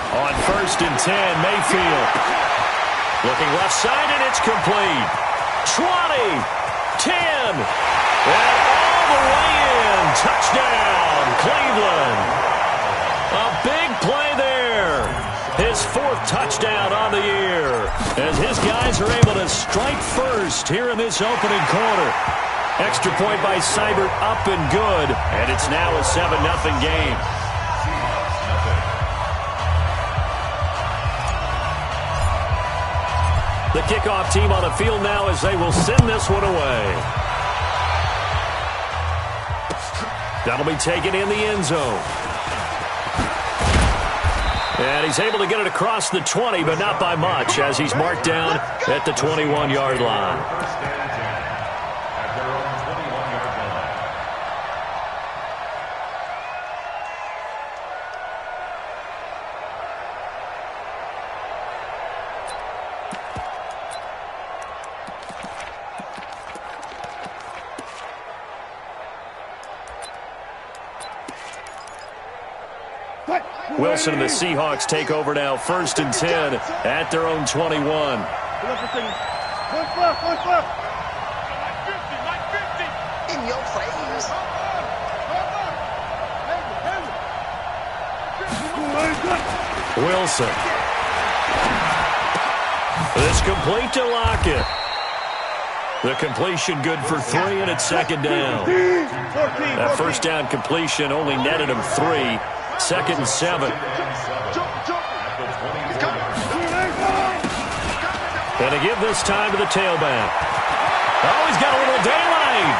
On 1st and 10, Mayfield. Looking left side, and it's complete. 20, 10, and all the way in. Touchdown, Cleveland. A big play there. His 4th touchdown on the year. As his guys are able to strike first here in this opening quarter. Extra point by Seibert, up and good. And it's now a 7-0 game. The kickoff team on the field now as they will send this one away. That'll be taken in the end zone. And he's able to get it across the 20, but not by much, as he's marked down at the 21-yard line. Wilson and the Seahawks take over now, 1st and 10 at their own 21. In your face. Wilson. It's complete to Lockett. The completion good for 3, and it's 2nd down. That 1st down completion only netted him 3. 2nd and 7. And to give this time to the tailback. Oh, he's got a little daylight.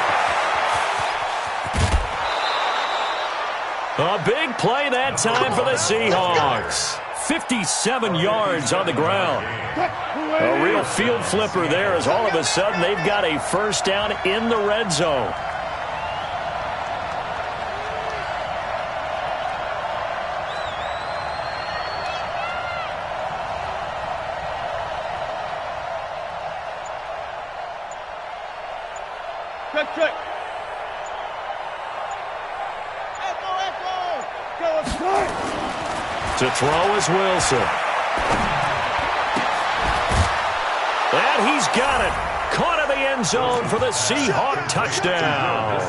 A big play that time for the Seahawks. 57 yards on the ground. A real field flipper there, as all of a sudden they've got a 1st down in the red zone. Check. To throw is Wilson. And he's got it. Caught in the end zone for the Seahawk touchdown.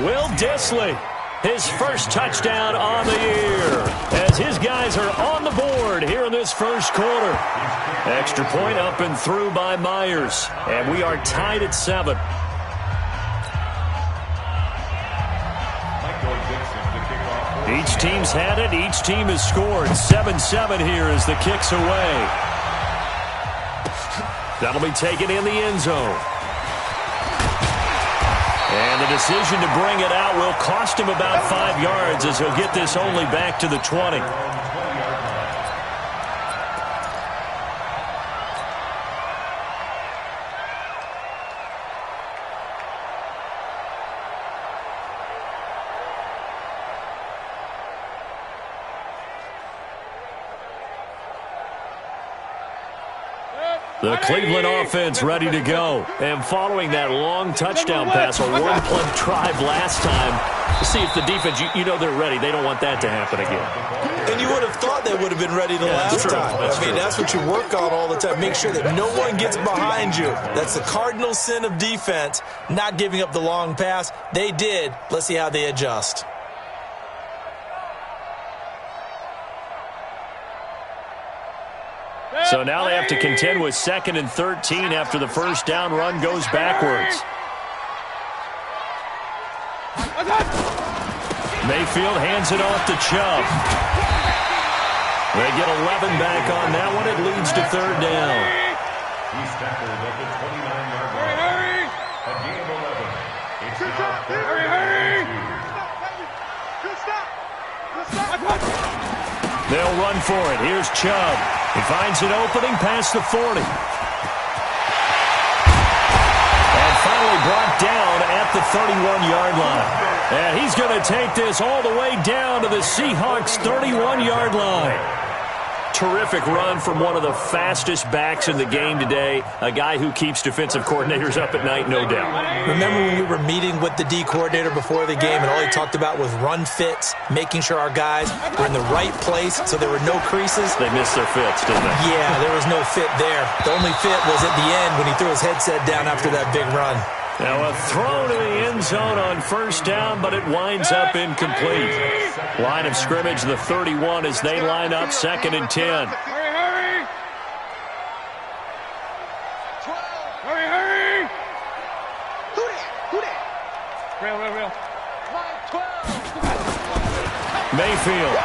Will Dissly, his 1st touchdown on the year, as his guys are on the board here in this 1st quarter. Extra point up and through by Myers, and we are tied at 7. Each team's had it. Each team has scored. 7-7 here as the kick's away. That'll be taken in the end zone. And the decision to bring it out will cost him about 5 yards, as he'll get this only back to the 20. The Cleveland offense ready to go. And following that long touchdown pass, a one-play drive last time, to see if the defense, you know they're ready. They don't want that to happen again. And you would have thought they would have been ready the last time. That's what you work on all the time. Make sure that no one gets behind you. That's the cardinal sin of defense, not giving up the long pass. They did. Let's see how they adjust. So now they have to contend with 2nd and 13 after the 1st down run goes backwards. Mayfield hands it off to Chubb. They get 11 back on that one. It leads to 3rd down. He's tackled at the 29-yard line. A gain of 11. It's now 3rd. They'll run for it. Here's Chubb. He finds an opening past the 40. And finally brought down at the 31-yard line. And he's going to take this all the way down to the Seahawks' 31-yard line. terrific run from one of the fastest backs in the game today, a guy who keeps defensive coordinators up at night, no doubt. Remember when we were meeting with the D coordinator before the game and all he talked about was run fits, making sure our guys were in the right place so there were no creases? They missed their fits, didn't they? Yeah, there was no fit there. The only fit was at the end when he threw his headset down after that big run. Now a throw to the end zone on first down, but it winds up incomplete. Line of scrimmage, the 31 as they line up 2nd and 10. Hurry! Hurry! Who that? Real. Line 12. Mayfield.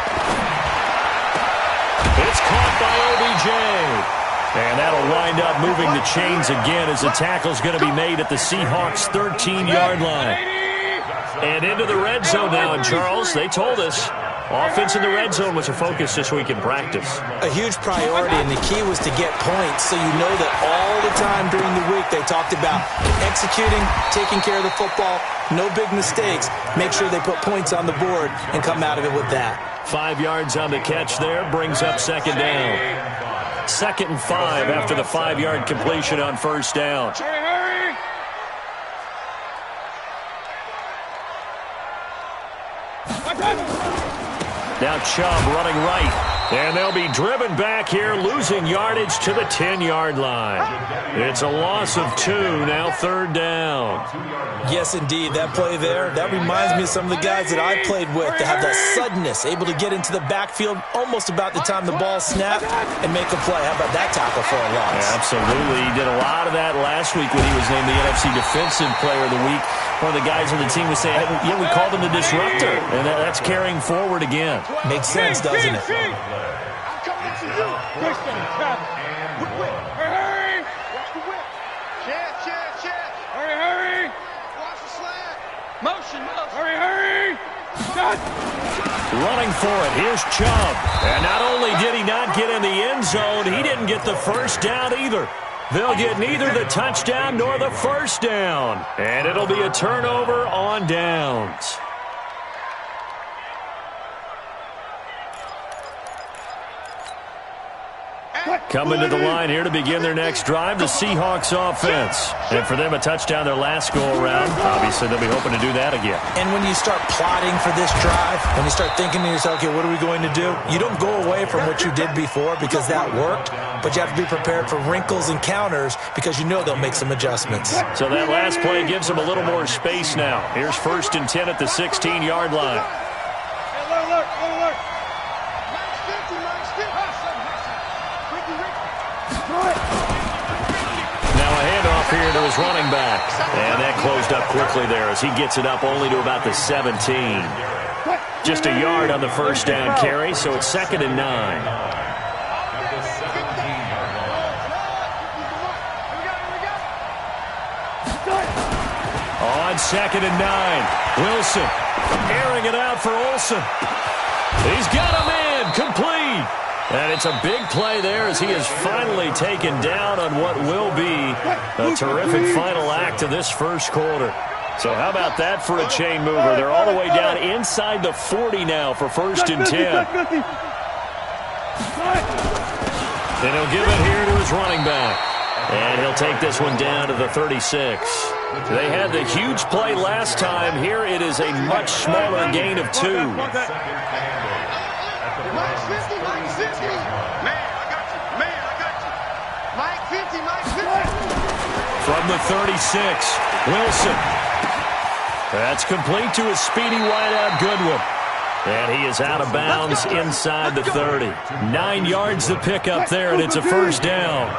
It's caught by OBJ. And that'll wind up moving the chains again as the tackle's going to be made at the Seahawks' 13-yard line. And into the red zone now, and Charles, they told us offense in the red zone was a focus this week in practice. A huge priority, and the key was to get points, so you know that all the time during the week they talked about executing, taking care of the football, no big mistakes, make sure they put points on the board and come out of it with that. 5 yards on the catch there, brings up 2nd down. 2nd and 5 after the 5-yard completion on first down. Hurry! Now Chubb running right. And they'll be driven back here, losing yardage to the 10-yard line. It's a loss of 2, now 3rd down. Yes, indeed. That play there, that reminds me of some of the guys that I played with that have that suddenness, able to get into the backfield almost about the time the ball snapped and make a play. How about that tackle for a loss? Yeah, absolutely. He did a lot of that last week when he was named the NFC Defensive Player of the Week. One of the guys on the team was saying, yeah, we called him the disruptor, and that's carrying forward again. Makes sense, doesn't it? I'm coming to you. Hurry! Watch the whip. Chance. Hurry! Watch the slant. Motion. Hurry! Shot! Running for it. Here's Chubb. And not only did he not get in the end zone, he didn't get the first down either. They'll get neither the touchdown nor the first down. And it'll be a turnover on downs. Coming to the line here to begin their next drive, the Seahawks offense. And for them, a touchdown their last go-around. Obviously, they'll be hoping to do that again. And when you start plotting for this drive, when you start thinking to yourself, okay, what are we going to do? You don't go away from what you did before because that worked, but you have to be prepared for wrinkles and counters because you know they'll make some adjustments. So that last play gives them a little more space now. Here's 1st and 10 at the 16-yard line. Alert! Now a handoff here to his running back. And that closed up quickly there as he gets it up only to about the 17. Just a yard on the first down carry, so it's 2nd and 9. On 2nd and 9, Wilson airing it out for Olsen. He's got a man, complete. And it's a big play there as he is finally taken down on what will be a terrific final act of this first quarter. So how about that for a chain mover? They're all the way down inside the 40 now for 1st and 10. And he'll give it here to his running back. And he'll take this one down to the 36. They had the huge play last time. Here it is a much smaller gain of 2. Mike 50. Man, I got you. Mike 50. From the 36, Wilson. That's complete to a speedy wideout Goodwin. And he is out of bounds inside the 30. 9 yards to pick up there, and it's a first down.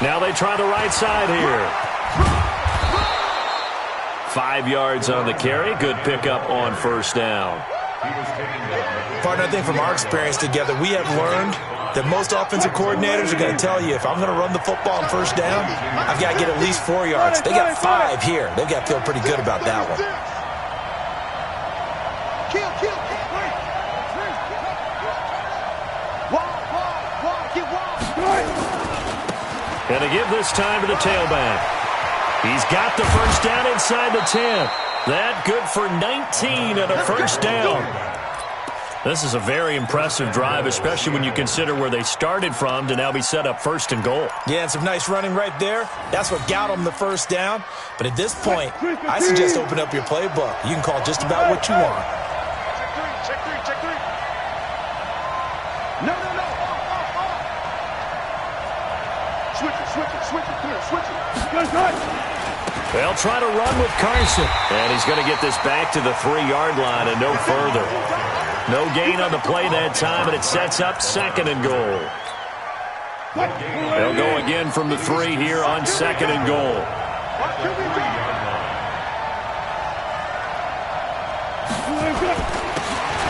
Now they try the right side here. 5 yards on the carry. Good pickup on first down. Partner, I think from our experience together, we have learned that most offensive coordinators are going to tell you, if I'm going to run the football on first down, I've got to get at least 4 yards. They got 5 here. They've got to feel pretty good about that one. And to give this time to the tailback. He's got the first down inside the 10. That good for 19 and a first down. This is a very impressive drive, especially when you consider where they started from to now be set up first and goal. Yeah, and some nice running right there. That's what got them the first down. But at this point, I suggest open up your playbook. You can call just about what you want. Check three. No. Switch it. They'll try to run with Carson. And he's going to get this back to the 3-yard line and no further. No gain on the play that time, and it sets up second and goal. They'll go again from the 3 here on second and goal.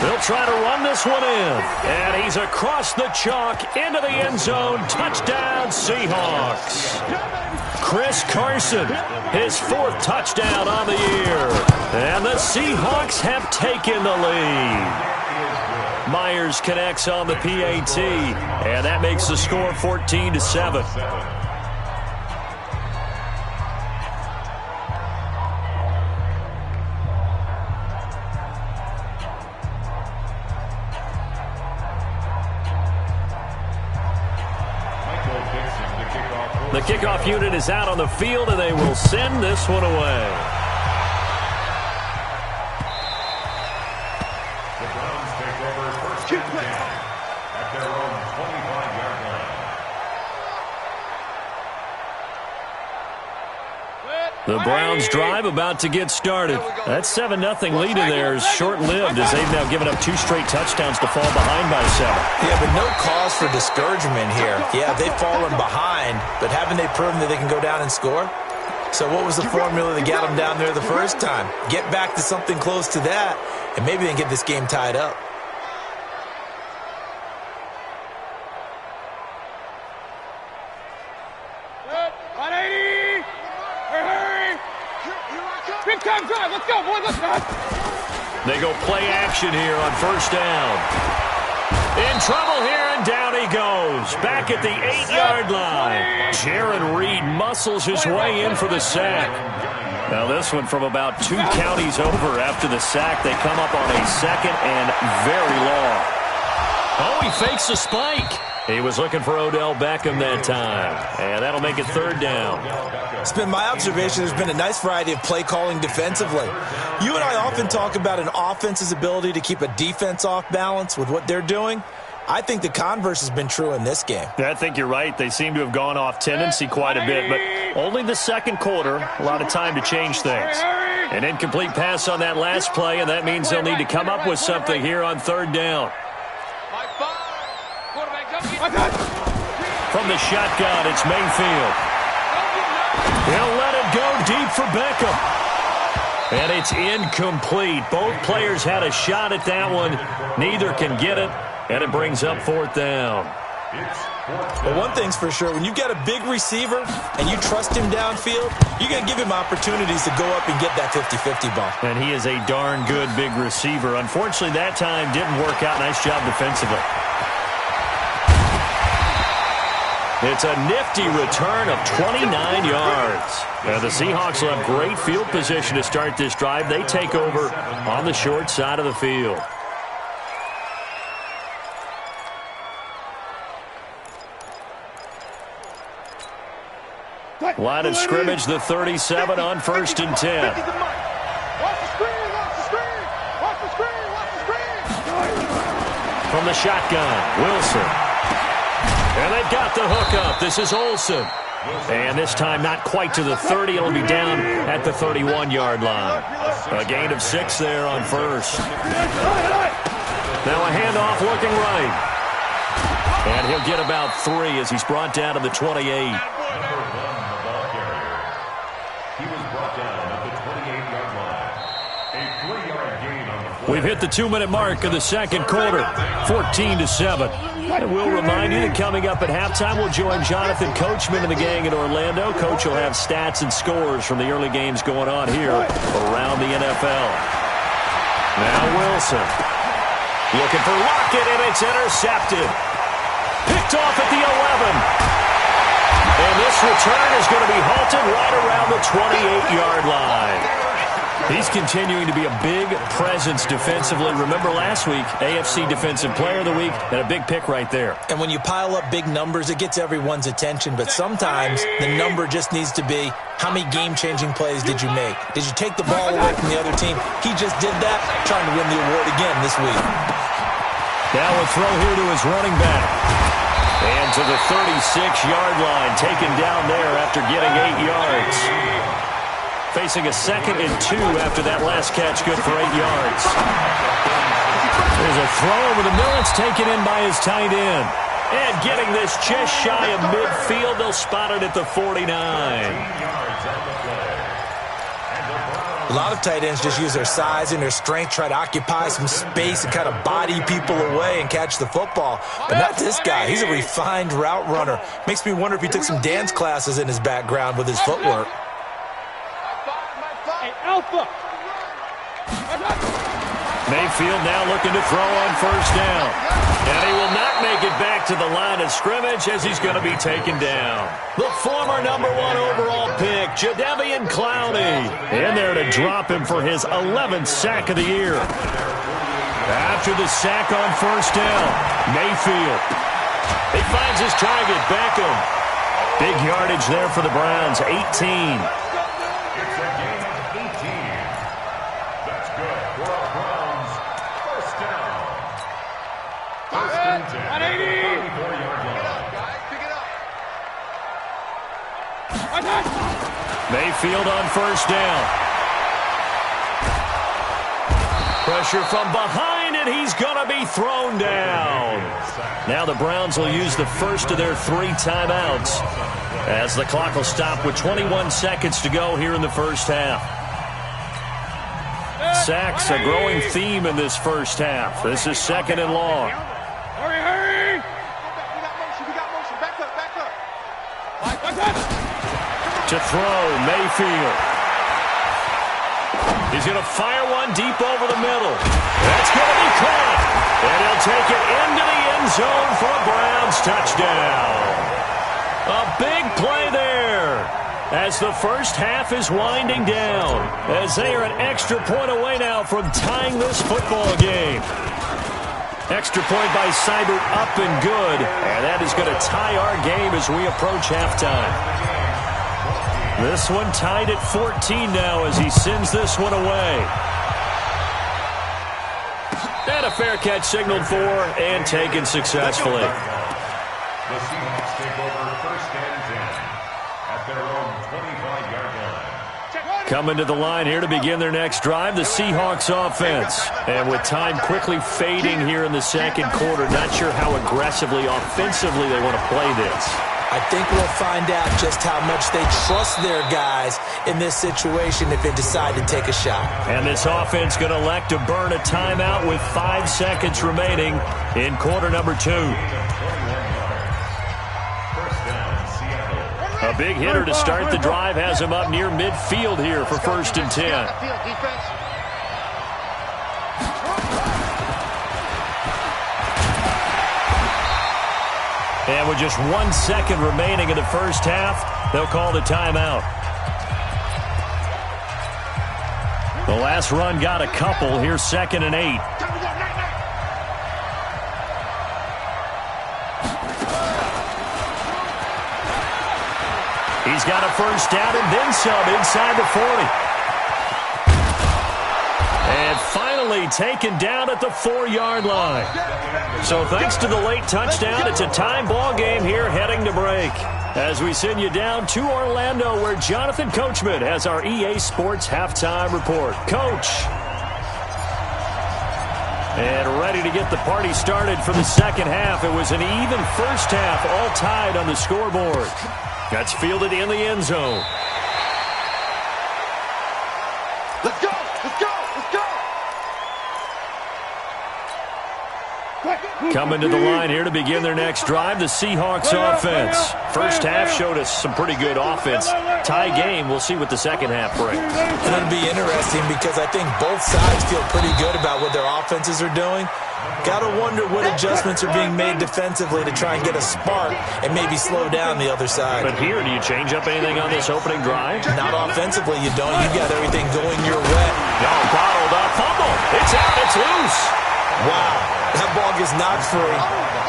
They'll try to run this one in. And he's across the chalk into the end zone. Touchdown, Seahawks. Chris Carson, his 4th touchdown on the year. And the Seahawks have taken the lead. Myers connects on the PAT, and that makes the score 14-7. The kickoff unit is out on the field, and they will send this one away. The Browns take over first and 10 at their own 25-yard line. The Browns drive about to get started. That 7-0 lead in there is short-lived as they've now given up 2 straight touchdowns to fall behind by 7. Yeah, but no cause for discouragement here. Yeah, they've fallen behind, but haven't they proven that they can go down and score? So what was the formula that got them down there the first time? Get back to something close to that, and maybe they can get this game tied up. Let's go, boys. Let's go. They go play action here on first down. In trouble here, and down he goes. Back at the 8-yard line. Jaron Reed muscles his way in for the sack. Now this one from about 2 counties over after the sack. They come up on a 2nd and very long. Oh, he fakes a spike. He was looking for Odell Beckham that time. And that'll make it 3rd down. It's been my observation there's been a nice variety of play calling defensively. You and I often talk about an offense's ability to keep a defense off balance with what they're doing. I think the converse has been true in this game. I think you're right. They seem to have gone off tendency quite a bit, but only the 2nd quarter, a lot of time to change things. An incomplete pass on that last play, and that means they'll need to come up with something here on 3rd down. From the shotgun, it's Mayfield. He'll let it go deep for Beckham. And it's incomplete. Both players had a shot at that one. Neither can get it, and it brings up 4th down. Well, one thing's for sure, when you've got a big receiver and you trust him downfield, you're going to give him opportunities to go up and get that 50-50 ball. And he is a darn good big receiver. Unfortunately, that time didn't work out. Nice job defensively. It's a nifty return of 29 yards. Now the Seahawks will have great field position to start this drive. They take over on the short side of the field. Line of scrimmage, the 37 on 1st and 10. Watch the screen, watch the screen, watch the screen, watch the screen. From the shotgun, Wilson. And they've got the hookup. This is Olsen. And this time not quite to the 30. It'll be down at the 31-yard line. A gain of 6 there on 1st. Now a handoff looking right. And he'll get about 3 as he's brought down to the 28. Number 1, the ball carrier. He was brought down at the 28-yard line. A 3-yard gain on the play. We've hit the 2-minute mark of the 2nd quarter. 14-7. And we'll remind you that coming up at halftime, we'll join Jonathan Coachman and the gang in Orlando. Coach will have stats and scores from the early games going on here around the NFL. Now Wilson. Looking for Lockett, and it's intercepted. Picked off at the 11. And this return is going to be halted right around the 28-yard line. He's continuing to be a big presence defensively. Remember last week, AFC Defensive Player of the Week, and a big pick right there. And when you pile up big numbers, it gets everyone's attention. But sometimes the number just needs to be, how many game-changing plays did you make? Did you take the ball away from the other team? He just did that, trying to win the award again this week. Now a throw here to his running back. And to the 36-yard line, taken down there after getting 8 yards. Facing a 2nd and 2 after that last catch, good for 8 yards. There's a throw over the middle. It's taken in by his tight end. And getting this just shy of midfield, they'll spot it at the 49. A lot of tight ends just use their size and their strength, try to occupy some space and kind of body people away and catch the football. But not this guy. He's a refined route runner. Makes me wonder if he took some dance classes in his background with his footwork. Alpha. Mayfield now looking to throw on first down. And he will not make it back to the line of scrimmage as he's going to be taken down. The former #1 overall pick, Jadeveon Clowney, in there to drop him for his 11th sack of the year. After the sack on first down, Mayfield. He finds his target, Beckham. Big yardage there for the Browns, 18. Mayfield on first down. Pressure from behind, and he's going to be thrown down. Now the Browns will use the first of their 3 timeouts as the clock will stop with 21 seconds to go here in the first half. Sacks, a growing theme in this first half. This is 2nd and long. Hurry! We got motion. Back up. To throw, Mayfield. He's going to fire one deep over the middle. That's going to be caught. And he'll take it into the end zone for a Browns touchdown. A big play there as the first half is winding down, as they are an extra point away now from tying this football game. Extra point by Seibert, up and good. And that is going to tie our game as we approach halftime. This one tied at 14 now as he sends this one away. And a fair catch signaled for and taken successfully. The Seahawks take over 1st and 10 at their own 25-yard line. Coming to the line here to begin their next drive, the Seahawks offense. And with time quickly fading here in the 2nd quarter, not sure how aggressively, offensively they want to play this. I think we'll find out just how much they trust their guys in this situation if they decide to take a shot. And this offense going to elect to burn a timeout with 5 seconds remaining in quarter number 2. A big hitter to start the drive has him up near midfield here for 1st and 10. And with just 1 second remaining in the first half, they'll call the timeout. The last run got a couple. Here's 2nd and 8. He's got a first down and then some inside the 40. And finally taken down at the 4-yard line. So thanks to the late touchdown, it's a time ball game here heading to break. As we send you down to Orlando, where Jonathan Coachman has our EA Sports halftime report. Coach. And ready to get the party started for the 2nd half. It was an even first half, all tied on the scoreboard. That's fielded in the end zone. Let's go! Let's go! Let's go! Quick! Coming to the line here to begin their next drive, the Seahawks offense. First half showed us some pretty good offense. Tie game, we'll see what the second half brings. It'll be interesting because I think both sides feel pretty good about what their offenses are doing. Got to wonder what adjustments are being made defensively to try and get a spark and maybe slow down the other side. But here, do you change up anything on this opening drive? Not offensively, you don't. You got everything going your way. No, bottled up, fumble. It's out, it's loose. Wow, that ball gets knocked free,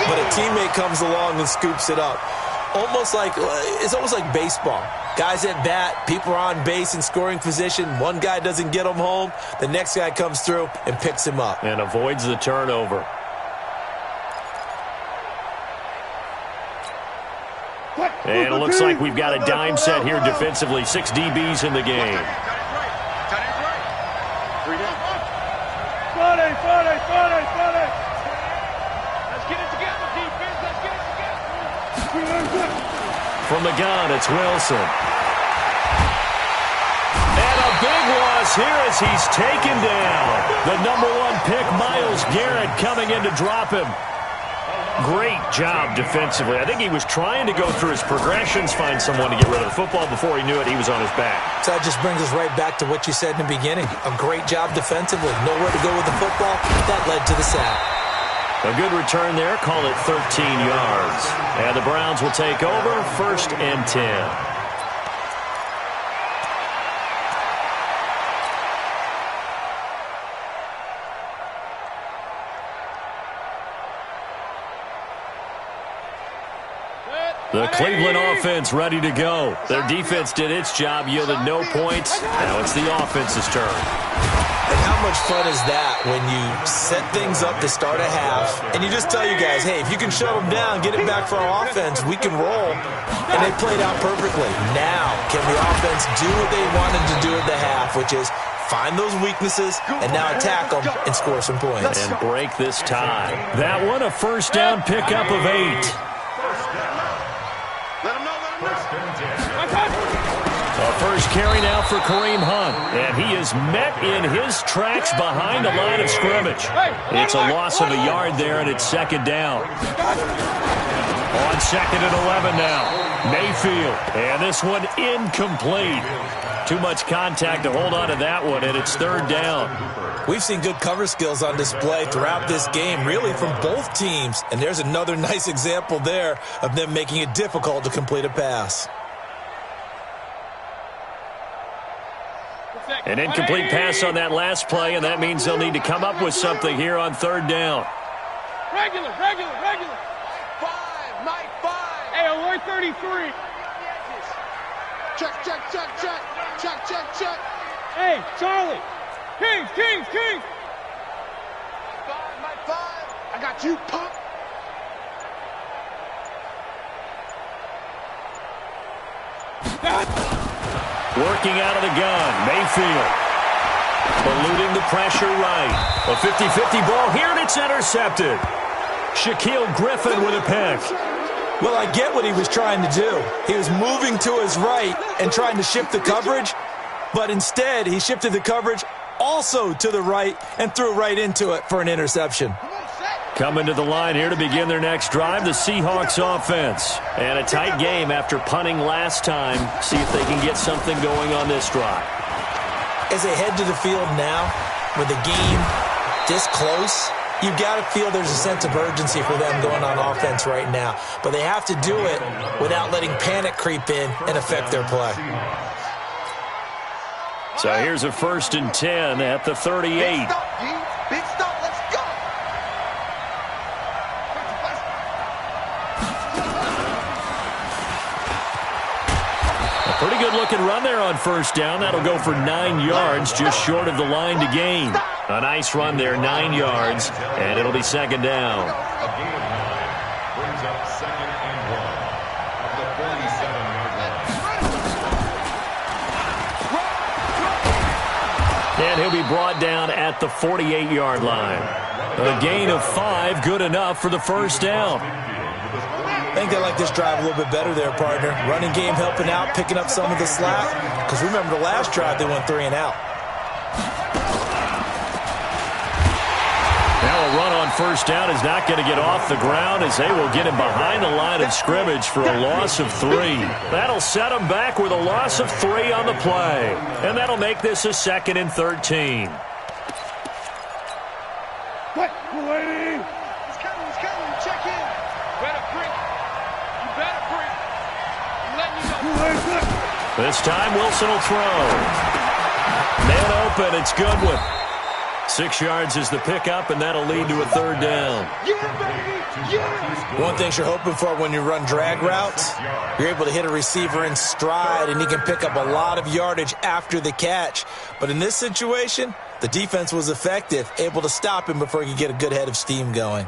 but a teammate comes along and scoops it up. It's almost like baseball. Guys at bat, people are on base in scoring position. One guy doesn't get him home. The next guy comes through and picks him up. And avoids the turnover. And it looks like we've got a dime set here defensively. 6 DBs in the game. Let's get it together, defense. Let's get it together. From the gun, it's Wilson. And a big loss here as he's taken down. The #1 pick, Myles Garrett, coming in to drop him. Great job defensively. I think he was trying to go through his progressions, find someone to get rid of the football. Before he knew it, he was on his back. So that just brings us right back to what you said in the beginning. A great job defensively. Nowhere to go with the football. That led to the sack. A good return there. Call it 13 yards. And the Browns will take over, 1st and 10. The Cleveland offense ready to go. Their defense did its job, yielded no points. Now it's the offense's turn. And how much fun is that when you set things up to start a half and you just tell you guys, hey, if you can shut them down, get it back for our offense, we can roll. And they played out perfectly. Now, can the offense do what they wanted to do at the half, which is find those weaknesses and now attack them and score some points. And break this tie. That one, a first down pickup of 8. A first carry now for Kareem Hunt. And he is met in his tracks behind the line of scrimmage. It's a loss of a yard there, and it's 2nd down. On 2nd and 11 now. Mayfield. And this one incomplete. Too much contact to hold on to that one, and it's 3rd down. We've seen good cover skills on display throughout this game, really from both teams. And there's another nice example there of them making it difficult to complete a pass. An incomplete pass on that last play, and that means they'll need to come up with something here on 3rd down. Regular. 5, Mike, 5. Hey, alert 33. Check. Hey, Charlie. King. 5, Mike, 5. I got you, punk. Working out of the gun, Mayfield. Eluding the pressure right. A 50-50 ball here, and it's intercepted. Shaquille Griffin with a pick. Well, I get what he was trying to do. He was moving to his right and trying to shift the coverage, but instead he shifted the coverage also to the right and threw right into it for an interception. Coming to the line here to begin their next drive, the Seahawks offense. And a tight game after punting last time. See if they can get something going on this drive. As they head to the field now, with the game this close, you've got to feel there's a sense of urgency for them going on offense right now. But they have to do it without letting panic creep in and affect their play. So here's a 1st and 10 at the 38. Big stop. Let's go. Pretty good looking run there on 1st down. That'll go for 9 yards, just short of the line to gain. A nice run there, 9 yards, and it'll be 2nd down. A gain of 9 brings up 2nd and 1 at the 47-yard line. And he'll be brought down at the 48-yard line. A gain of 5, good enough for the 1st down. I think they like this drive a little bit better there, partner. Running game helping out, picking up some of the slack. Because remember, the last drive, they went 3 and out. Now a run on That first down is not going to get off the ground as they will get him behind the line of scrimmage for a loss of 3. That'll set him back with a loss of 3 on the play. And that'll make this a 2nd and 13. Wait, lady. He's coming. Check in. Better break. You better break. I'm letting you go. This time, Wilson will throw. Man open. It's Goodwin. 6 yards is the pickup, and that'll lead to a 3rd down. Yeah, baby. Yeah. One thing you're hoping for when you run drag routes, you're able to hit a receiver in stride, and he can pick up a lot of yardage after the catch. But in this situation, the defense was effective, able to stop him before he could get a good head of steam going.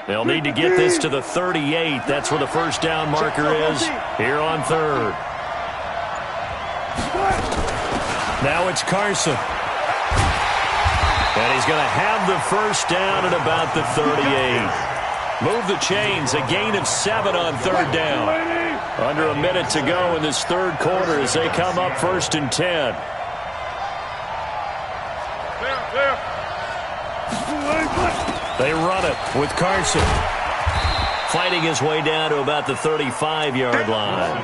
They'll need to get this to the 38. That's where the first down marker is here on 3rd. Now it's Carson. And he's going to have the first down at about the 38. Move the chains, a gain of 7 on 3rd down. Under a minute to go in this 3rd quarter as they come up 1st and 10. They run it with Carson. Fighting his way down to about the 35-yard line.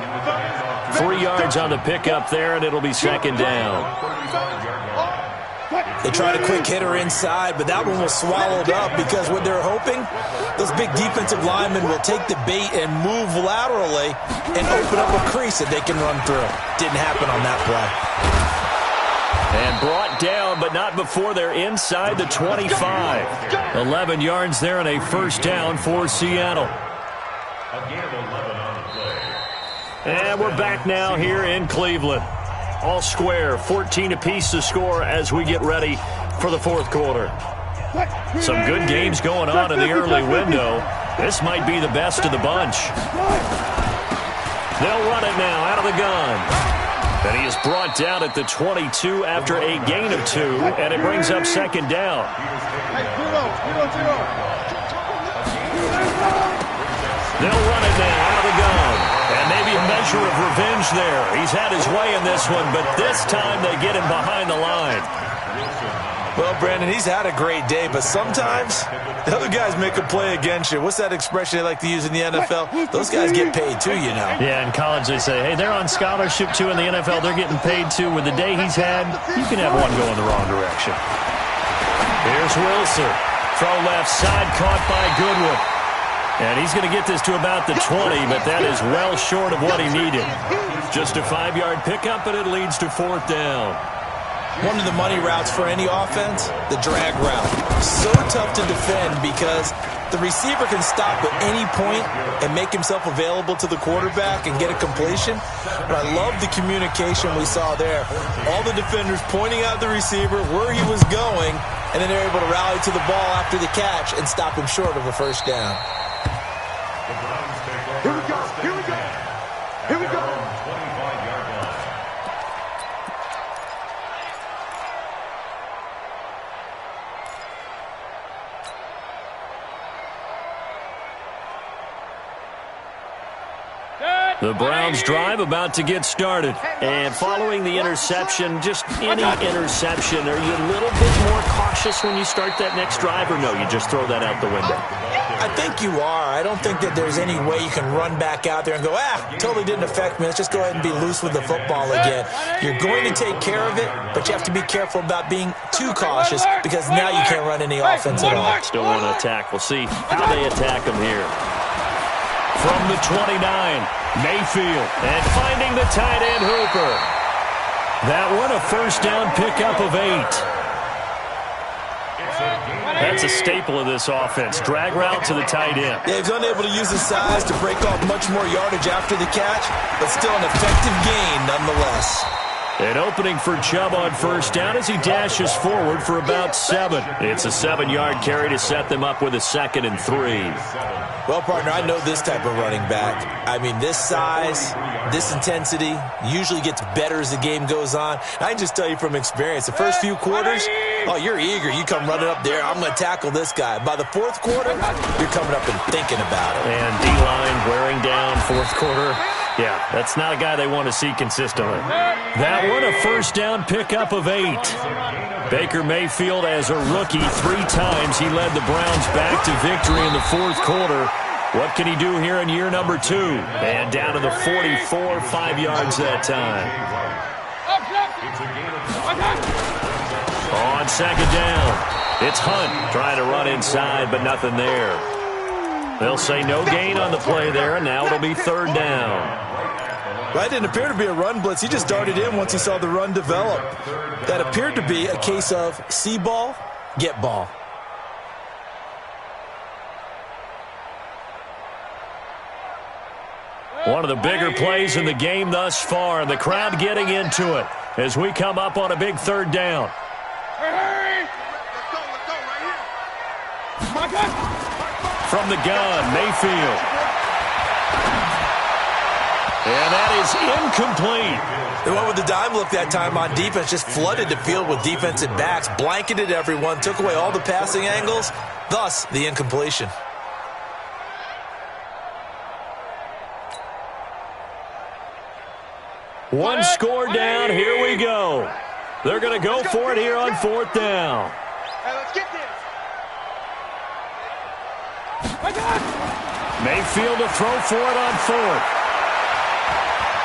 3 yards on the pickup there, and it'll be 2nd down. They tried a quick hitter inside, but that one was swallowed up because what they're hoping, those big defensive linemen will take the bait and move laterally and open up a crease that they can run through. Didn't happen on that play. And brought down, but not before they're inside the 25. 11 yards there and a first down for Seattle. And we're back now here in Cleveland. All square, 14 apiece to score as we get ready for the 4th quarter. Some good games going on in the early window. This might be the best of the bunch. They'll run it now out of the gun. And he is brought down at the 22 after a gain of 2, and it brings up 2nd down. They'll run it now out of the gun. And maybe a measure of revenge there. He's had his way in this one, but this time they get him behind the line. Well, Brandon, he's had a great day, but sometimes the other guys make a play against you. What's that expression they like to use in the NFL? Those guys get paid too, you know. Yeah, in college they say, hey, they're on scholarship too. In the NFL, they're getting paid too. With the day he's had, you can have one go in the wrong direction. Here's Wilson. Throw left side, caught by Goodwin. And he's going to get this to about the 20, but that is well short of what he needed. Just a 5-yard pickup, and it leads to 4th down. One of the money routes for any offense, the drag route. So tough to defend because the receiver can stop at any point and make himself available to the quarterback and get a completion. But I love the communication we saw there. All the defenders pointing out the receiver where he was going, and then they're able to rally to the ball after the catch and stop him short of a first down. Here we go. Here we go. Here we go. The Browns drive about to get started. And following the interception, just any interception, are you a little bit more cautious when you start that next drive, or no, you just throw that out the window? I think you are. I don't think that there's any way you can run back out there and go, totally didn't affect me. Let's just go ahead and be loose with the football again. You're going to take care of it, but you have to be careful about being too cautious because now you can't run any offense at all. Still want to attack. We'll see how they attack him here. From the 29, Mayfield, and finding the tight end Hooper. That one a first down pickup of 8. That's a staple of this offense. Drag route to the tight end. Yeah, he's unable to use his size to break off much more yardage after the catch, but still an effective gain nonetheless. An opening for Chubb on first down as he dashes forward for about 7. It's a 7-yard carry to set them up with a 2nd and 3. Well, partner, I know this type of running back. I mean, this size, this intensity usually gets better as the game goes on. I can just tell you from experience, the first few quarters, Oh, you're eager. You come running up there. I'm going to tackle this guy. By the fourth quarter, you're coming up and thinking about it. And D-line wearing down fourth quarter. Yeah, that's not a guy they want to see consistently. That one, a first down pickup of 8. Baker Mayfield, as a rookie, 3 times he led the Browns back to victory in the fourth quarter. What can he do here in year number 2? And down to the 44, 5 yards that time. On second down, it's Hunt trying to run inside, but nothing there. They'll say no gain on the play there, and now it'll be third down. That didn't appear to be a run blitz. He just darted in once he saw the run develop. That appeared to be a case of see ball, get ball. One of the bigger plays in the game thus far, and the crowd getting into it as we come up on a big third down. From the gun, Mayfield. And that is incomplete. They went with the dime look that time on defense, just flooded the field with defensive backs, blanketed everyone, took away all the passing angles, thus the incompletion. One score down, here we go. They're going to go for it here on fourth down. Hey, let's get this. Mayfield to throw for it on fourth.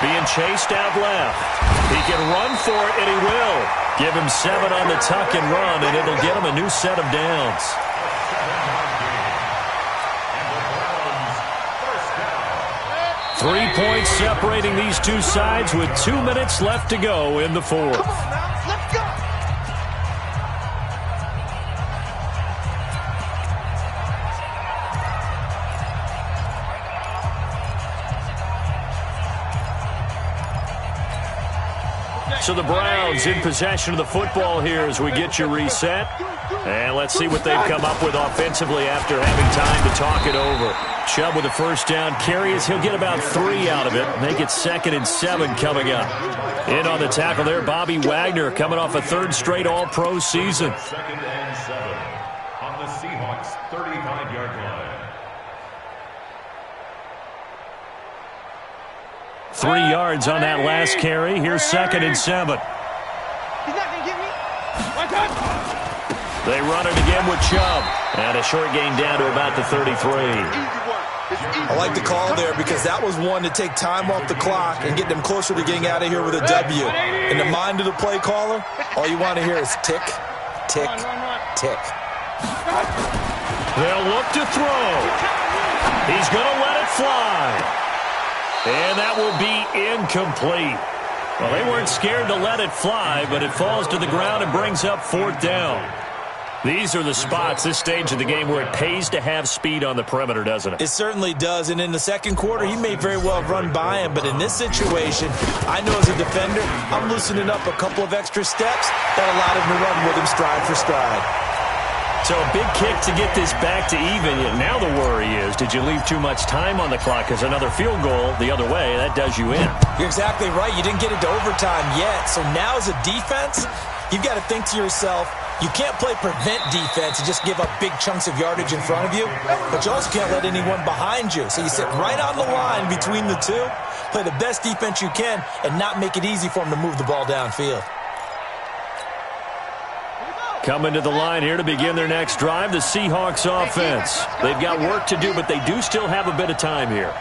Being chased out left. He can run for it, and he will. Give him 7 on the tuck and run, and it'll get him a new set of downs. Three points separating these two sides with 2 minutes left to go in the fourth. Come on now, let's go. So the Browns in possession of the football here as we get you reset. And let's see what they've come up with offensively after having time to talk it over. Chubb with a first down carry as he'll get about 3 out of it. Make it 2nd and 7 coming up. In on the tackle there, Bobby Wagner coming off a 3rd straight All-Pro season. 2nd and 7 on the Seahawks 35-yard line. 3 yards on that last carry. Here's 2nd and 7. He's not going to get me. They run it again with Chubb. And a short gain down to about the 33. I like the call there because that was one to take time off the clock and get them closer to getting out of here with a W. In the mind of the play caller, all you want to hear is tick, tick, tick. They'll look to throw. He's going to let it fly. And that will be incomplete. Well, they weren't scared to let it fly, but it falls to the ground and brings up 4th down. These are the spots, this stage of the game, where it pays to have speed on the perimeter, doesn't it? It certainly does, and in the second quarter, he may very well have run by him, but in this situation, I know as a defender, I'm loosening up a couple of extra steps that allowed him to run with him stride for stride. So a big kick to get this back to even. Now the worry is, did you leave too much time on the clock? Because another field goal the other way, that does you in. You're exactly right. You didn't get into overtime yet. So now as a defense, you've got to think to yourself, you can't play prevent defense and just give up big chunks of yardage in front of you, but you also can't let anyone behind you. So you sit right on the line between the two, play the best defense you can, and not make it easy for them to move the ball downfield. Coming to the line here to begin their next drive, the Seahawks offense. They've got work to do, but they do still have a bit of time here.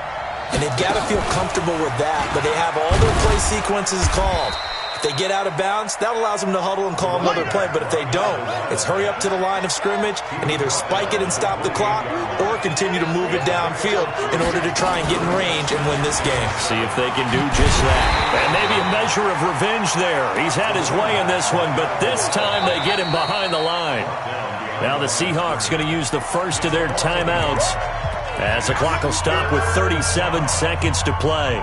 And they've got to feel comfortable with that, but they have all their play sequences called. If they get out of bounds, that allows them to huddle and call another play, but if they don't, it's hurry up to the line of scrimmage and either spike it and stop the clock or continue to move it downfield in order to try and get in range and win this game. See if they can do just that. And maybe a measure of revenge there. He's had his way in this one, but this time they get him behind the line. Now the Seahawks going to use the first of their timeouts as the clock will stop with 37 seconds to play.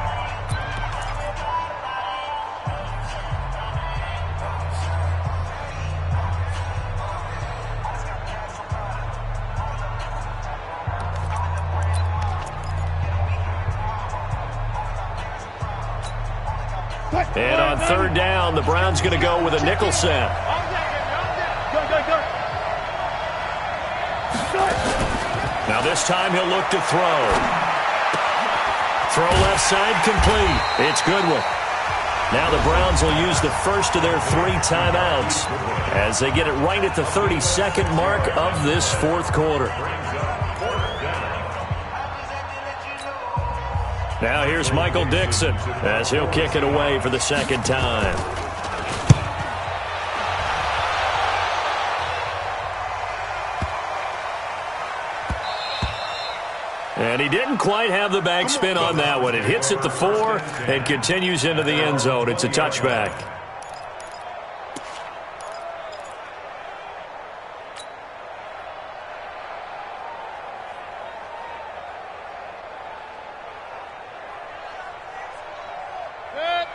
And on third down, the Browns going to go with a nickel set. Now this time he'll look to throw. Throw left side complete. It's Goodwin. Now the Browns will use the first of their 3 timeouts as they get it right at the 32nd mark of this fourth quarter. Now here's Michael Dixon as he'll kick it away for the second time. And he didn't quite have the back spin on that one. It hits at the 4 and continues into the end zone. It's a touchback.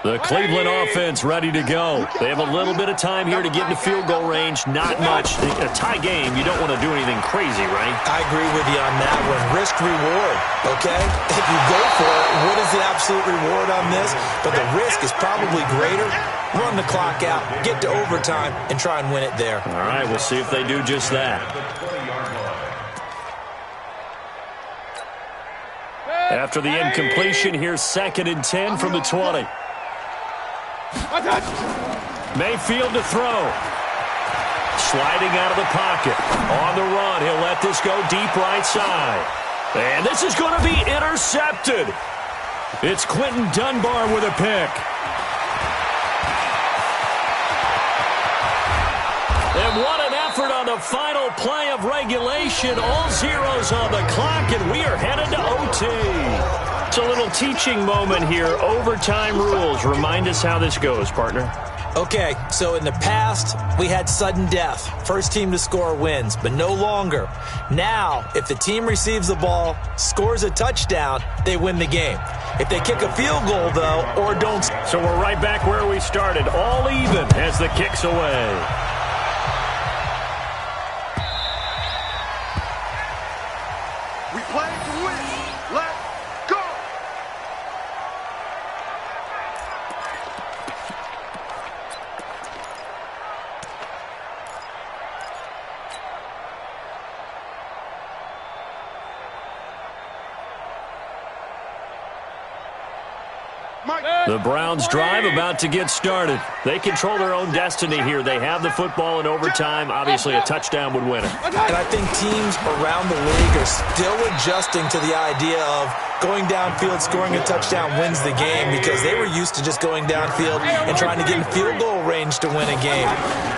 The Cleveland offense ready to go. They have a little bit of time here to get into field goal range. Not much. A tie game, you don't want to do anything crazy, right? I agree with you on that one. Risk-reward, okay? If you go for it, what is the absolute reward on this? But the risk is probably greater. Run the clock out, get to overtime, and try and win it there. All right, we'll see if they do just that. After the incompletion, here's 2nd and 10 from the 20. Mayfield to throw. Sliding out of the pocket. On the run, he'll let this go deep right side. And this is going to be intercepted. It's Quentin Dunbar with a pick. And what an effort on the final play of regulation. All zeros on the clock, and we are headed to OT. It's a little teaching moment here. Overtime rules. Remind us how this goes, partner. Okay, so in the past, we had sudden death. First team to score wins, but no longer. Now, if the team receives the ball, scores a touchdown, they win the game. If they kick a field goal, though, or don't... So we're right back where we started, all even as the kick's away. We play to win. Let's go. The Browns drive about to get started. They control their own destiny here. They have the football in overtime. Obviously, a touchdown would win it. And I think teams around the league are still adjusting to the idea of going downfield, scoring a touchdown wins the game, because they were used to just going downfield and trying to get in field goal range to win a game.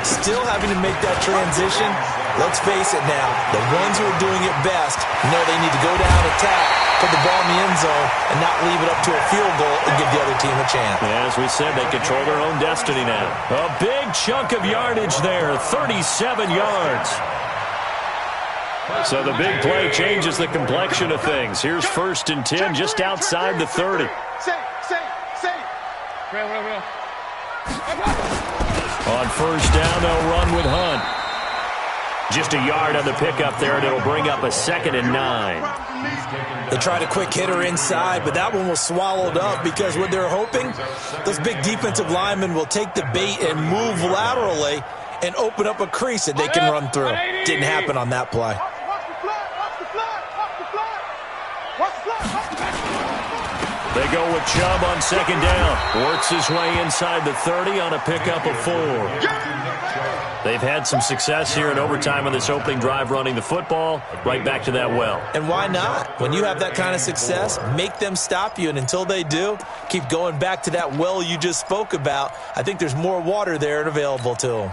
Still having to make that transition. Let's face it now, the ones who are doing it best know they need to go down, attack, put the ball in the end zone, and not leave it up to a field goal and give the other team a chance. As we said, they control their own destiny now. A big chunk of yardage there, 37 yards. So the big play changes the complexion of things. Here's 1st and 10 just outside the 30. On 1st down, they'll run with Hunt. Just a yard on the pickup there, and it'll bring up a 2nd and 9. They tried a quick hitter inside, but that one was swallowed up because what they're hoping, those big defensive linemen will take the bait and move laterally and open up a crease that they can run through. Didn't happen on that play. They go with Chubb on 2nd down. Works his way inside the 30 on a pickup of 4. They've had some success here in overtime on this opening drive running the football. Right back to that well. And why not? When you have that kind of success, make them stop you. And until they do, keep going back to that well you just spoke about. I think there's more water there and available to them.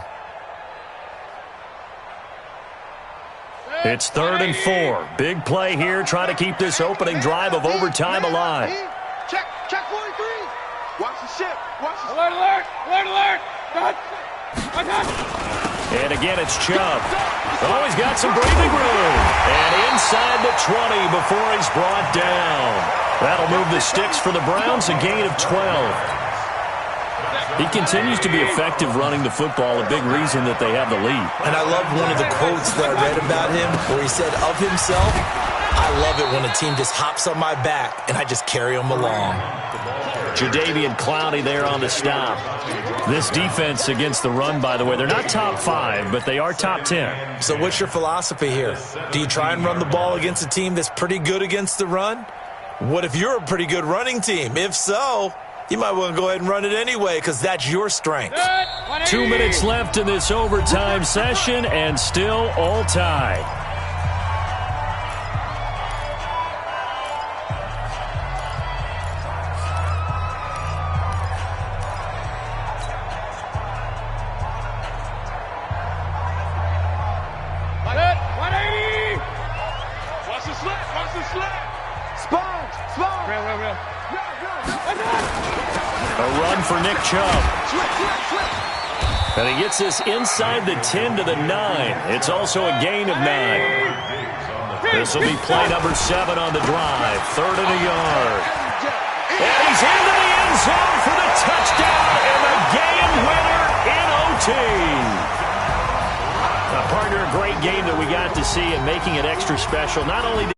It's 3rd and 4. Big play here. Try to keep this opening drive of overtime alive. Check 43. Watch the ship. Watch the alert, alert, alert, alert. Cut. And again, it's Chubb. Oh, he's got some breathing room. And inside the 20 before he's brought down. That'll move the sticks for the Browns, a gain of 12. He continues to be effective running the football, a big reason that they have the lead. And I love one of the quotes that I read about him where he said of himself, I love it when a team just hops on my back and I just carry them along. Jadeveon Clowney there on the stop. This defense against the run, by the way, they're not top 5, but they are top 10. So what's your philosophy here? Do you try and run the ball against a team that's pretty good against the run? What if you're a pretty good running team? If so, you might want to go ahead and run it anyway because that's your strength. 2 minutes left in this overtime session and still all tied. A run for Nick Chubb. And he gets this inside the 10 to the 9. It's also a gain of 9. This will be play number 7 on the drive. 3rd and a yard. And he's into the end zone for the touchdown and the game winner in OT. Partner, a great game that we got to see and making it extra special. Not only did